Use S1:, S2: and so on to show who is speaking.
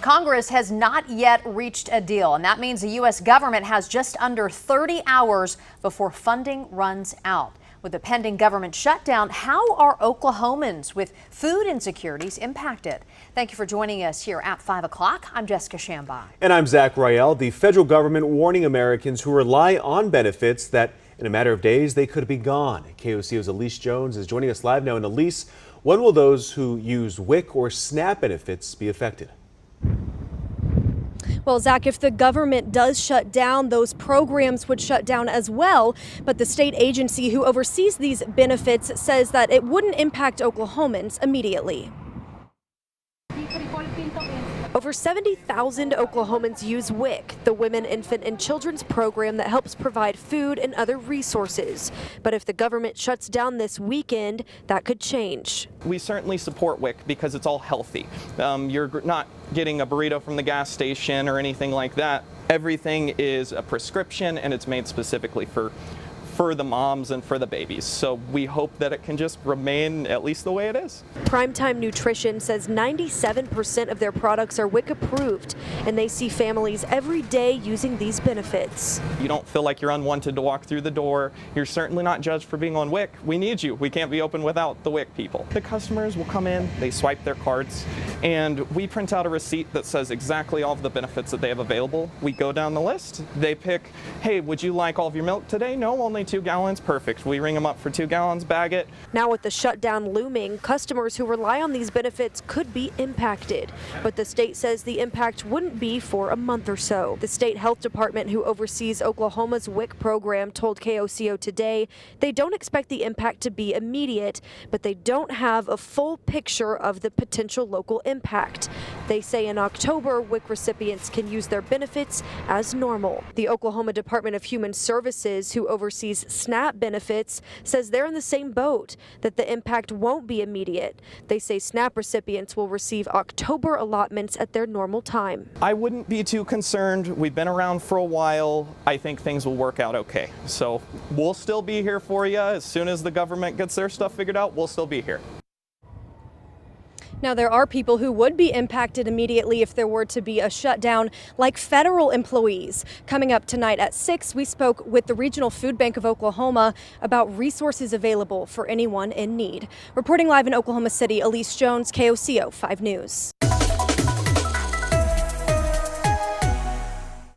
S1: Congress has not yet reached a deal, and that means the U.S. government has just under 30 hours before funding runs out. With the pending government shutdown, how are Oklahomans with food insecurities impacted? Thank you for joining us here at 5 o'clock. I'm Jessica Shambai.
S2: And I'm Zach Rael. The federal government warning Americans who rely on benefits that in a matter of days they could be gone. KOCO's Elise Jones is joining us live now. And Elise, when will those who use WIC or SNAP benefits be affected?
S3: Well, Zach, if the government does shut down, those programs would shut down as well. But the state agency who oversees these benefits says that it wouldn't impact Oklahomans immediately. Over 70,000 Oklahomans use WIC, the Women, Infant, and Children's program that helps provide food and other resources. But if the government shuts down this weekend, that could change.
S4: We certainly support WIC because it's all healthy. You're not getting a burrito from the gas station or anything like that. Everything is a prescription and it's made specifically for the moms and for the babies. So we hope that it can just remain at least the way it is.
S3: Primetime Nutrition says 97% of their products are WIC approved, and they see families every day using these benefits.
S4: You don't feel like you're unwanted to walk through the door. You're certainly not judged for being on WIC. We need you. We can't be open without the WIC people. The customers will come in, they swipe their cards, and we print out a receipt that says exactly all of the benefits that they have available. We go down the list. They pick, hey, would you like all of your milk today? No, only 2 gallons. Perfect. We ring them up for 2 gallons, bag it.
S3: Now with the shutdown looming, customers who rely on these benefits could be impacted. But the state says the impact wouldn't be for a month or so. The state health department who oversees Oklahoma's WIC program told KOCO today they don't expect the impact to be immediate, but they don't have a full picture of the potential local impact. They say in October, WIC recipients can use their benefits as normal. The Oklahoma Department of Human Services, who oversees SNAP benefits, says they're in the same boat, that the impact won't be immediate. They say SNAP recipients will receive October allotments at their normal time.
S4: I wouldn't be too concerned. We've been around for a while. I think things will work out okay. So we'll still be here for you. As soon as the government gets their stuff figured out, we'll still be here.
S3: Now, there are people who would be impacted immediately if there were to be a shutdown, like federal employees. Coming up tonight at 6, we spoke with the Regional Food Bank of Oklahoma about resources available for anyone in need. Reporting live in Oklahoma City, Elise Jones, KOCO 5 News.